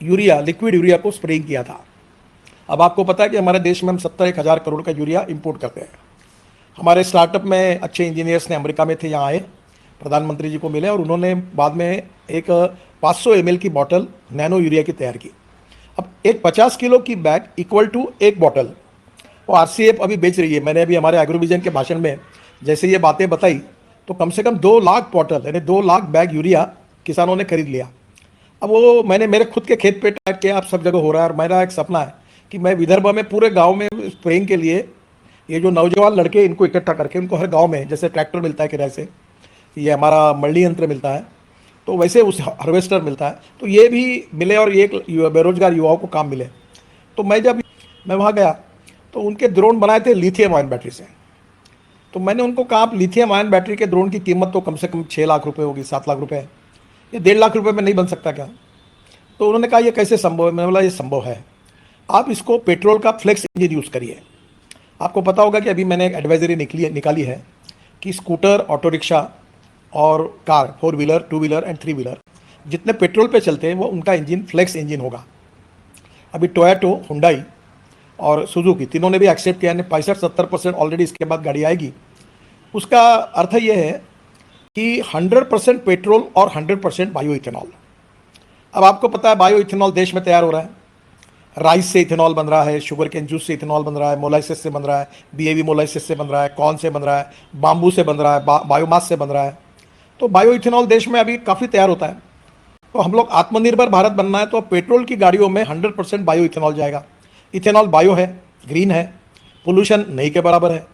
Urea, liquid urea को spraying किया था। अब आपको पता है कि हमारे देश में हम 70-1,000 करोड़ का यूरिया इंपोर्ट करते हैं। हमारे स्टार्टअप में अच्छे इंजीनियर्स ने, अमेरिका में थे, यहाँ आए, प्रधानमंत्री जी को मिले और उन्होंने बाद में एक 500 ml की बॉटल नैनो यूरिया की तैयार की। अब एक 50 किलो की बैग इक्वल टू एक बॉटल, और आरसीएफ अभी बेच रही है। मैंने अभी हमारे एग्रोविजन के भाषण में जैसे ये बातें बताई तो कम से कम 2 लाख बॉटल यानी 2 लाख बैग यूरिया किसानों ने खरीद लिया। अब वो मैंने मेरे खुद के खेत पे ट्रैक किया, अब सब जगह हो रहा है। और मेरा एक सपना है कि मैं विदर्भ में पूरे गांव में स्प्रेइंग के लिए ये जो नौजवान लड़के इनको इकट्ठा करके उनको हर गांव में, जैसे ट्रैक्टर मिलता है किराए से, ये हमारा मल्टी यंत्र मिलता है, तो वैसे उस हार्वेस्टर मिलता है, तो ये भी मिले और ये एक बेरोजगार युवाओं को काम मिले। तो मैं वहाँ गया तो उनके ड्रोन बनाए थे लिथियम आयन बैटरी से। तो मैंने उनको कहा आप लिथियम आयन बैटरी के ड्रोन की कीमत तो कम से कम 6 लाख रुपए होगी, 7 लाख रुपए, ये 1.5 लाख रुपए में नहीं बन सकता क्या? तो उन्होंने कहा ये कैसे संभव है? मैंने बोला ये संभव है, आप इसको पेट्रोल का फ्लेक्स इंजन यूज़ करिए। आपको पता होगा कि अभी मैंने एक एडवाइजरी निकाली है कि स्कूटर, ऑटो रिक्शा और car, 4 wheeler, 2 wheeler and 3 wheeler जितने पेट्रोल पे चलते हैं वो उनका इंजन फ्लेक्स इंजन होगा। अभी टोयोटो, हुंडई और सुजुकी तीनों ने भी एक्सेप्ट किया है। 65-70% ऑलरेडी इसके बाद गाड़ी आएगी। उसका अर्थ ये है कि 100% पेट्रोल और 100% बायो इथेनॉल। अब आपको पता है बायो इथेनॉल देश में तैयार हो रहा है। राइस से इथेनॉल बन रहा है, शुगर केन जूस से इथेनॉल बन रहा है, मोलाइसिस से बन रहा है, बीएवी मोलाइसिस से बन रहा है, कॉर्न से बन रहा है, बाम्बू से बन रहा है, बायोमास से बन रहा है। तो बायो इथेनॉल देश में अभी काफ़ी तैयार होता है। तो हम लोग आत्मनिर्भर भारत बनना है तो पेट्रोल की गाड़ियों में 100% बायो इथेनॉल जाएगा। इथेनॉल बायो है, ग्रीन है, पोल्यूशन नहीं के बराबर है,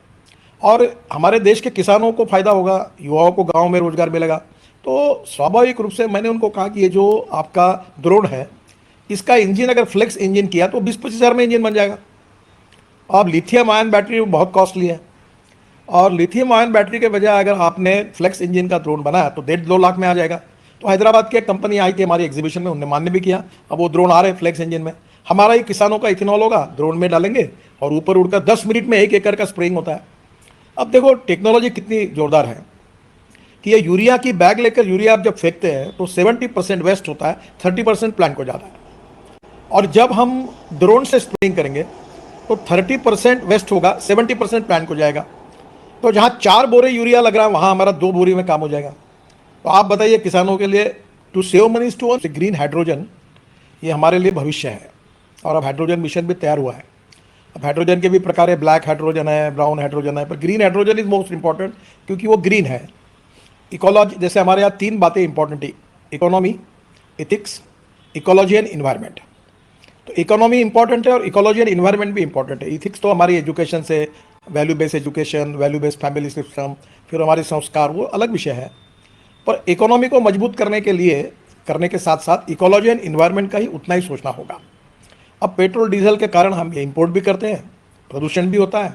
और हमारे देश के किसानों को फायदा होगा, युवाओं को गांव में रोजगार मिलेगा। तो स्वाभाविक रूप से मैंने उनको कहा कि ये जो आपका ड्रोन है इसका इंजन अगर फ्लेक्स इंजन किया तो 20-25 हज़ार में इंजन बन जाएगा। अब लिथियम आयन बैटरी बहुत कॉस्टली है, और लिथियम आयन बैटरी के बजाय अगर आपने फ्लेक्स इंजन का ड्रोन बनाया तो 1.5-2 लाख में आ जाएगा। तो हैदराबाद की एक कंपनी आई थी हमारी एग्जीबिशन में, उन्होंने मान्य भी किया। अब वो ड्रोन आ रहे हैं फ्लेक्स इंजन में। हमारा ही किसानों का इथेनॉल होगा, ड्रोन में डालेंगे और ऊपर उड़कर 10 मिनट में 1 एकड़ का स्प्रेइंग होता है। अब देखो टेक्नोलॉजी कितनी जोरदार है कि ये यूरिया की बैग लेकर यूरिया आप जब फेंकते हैं तो 70% वेस्ट होता है, 30% प्लांट को जाता है। और जब हम ड्रोन से स्प्रेइंग करेंगे तो 30% वेस्ट होगा, 70% प्लांट को जाएगा। तो जहाँ 4 बोरे यूरिया लग रहा है वहाँ हमारा 2 बोरी में काम हो जाएगा। तो आप बताइए किसानों के लिए to save money to earn green hydrogen, ये हमारे लिए भविष्य है। और अब हाइड्रोजन मिशन भी तैयार हुआ है। अब हाइड्रोजन के भी प्रकार है, ब्लैक हाइड्रोजन है, ब्राउन हाइड्रोजन है, पर green hydrogen is most important क्योंकि वो ग्रीन है। इकोलॉजी, जैसे हमारे यहाँ 3 बातें इंपॉर्टेंट है, economy, ethics, ecology and environment. तो इकोनॉमी इंपॉर्टेंट है और इकोलॉजी एंड इन्वायरमेंट भी इंपॉर्टेंट है। इथिक्स तो हमारी एजुकेशन से, value based education, value based family system, फिर हमारे संस्कार, वो अलग विषय है। पर इकोनॉमी को मजबूत करने के साथ साथ इकोलॉजी एंड इन्वायरमेंट का ही उतना ही सोचना होगा। अब पेट्रोल डीजल के कारण हम ये इंपोर्ट भी करते हैं, प्रदूषण भी होता है,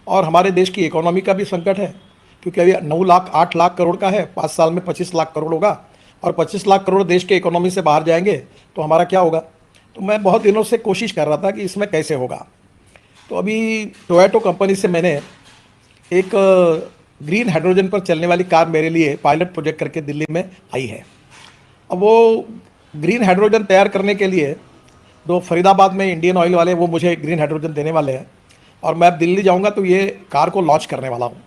और हमारे देश की इकोनॉमी का भी संकट है क्योंकि अभी 9 लाख 8 लाख करोड़ का है, 5 साल में 25 लाख करोड़ होगा, और 25 लाख करोड़ देश के इकोनॉमी से बाहर जाएंगे तो हमारा क्या होगा? तो मैं बहुत दिनों से कोशिश कर रहा था कि इसमें कैसे होगा। तो अभी टोयोटो कंपनी से मैंने एक ग्रीन हाइड्रोजन पर चलने वाली कार मेरे लिए पायलट प्रोजेक्ट करके दिल्ली में आई है। अब वो ग्रीन हाइड्रोजन तैयार करने के लिए जो फरीदाबाद में इंडियन ऑयल वाले वो मुझे ग्रीन हाइड्रोजन देने वाले हैं, और मैं अब दिल्ली जाऊंगा तो ये कार को लॉन्च करने वाला हूँ।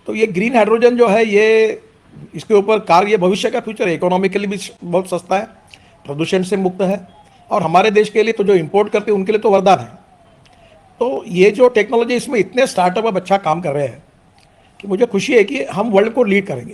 तो ये ग्रीन हाइड्रोजन जो है ये, इसके ऊपर कार, ये भविष्य का फ्यूचर है। इकोनॉमिकली भी बहुत सस्ता है, प्रदूषण से मुक्त है, और हमारे देश के लिए तो जो इंपोर्ट करते हैं उनके लिए तो वरदान है। तो ये जो टेक्नोलॉजी, इसमें इतने स्टार्टअप अब अच्छा काम कर रहे हैं कि मुझे खुशी है कि हम वर्ल्ड को लीड करेंगे।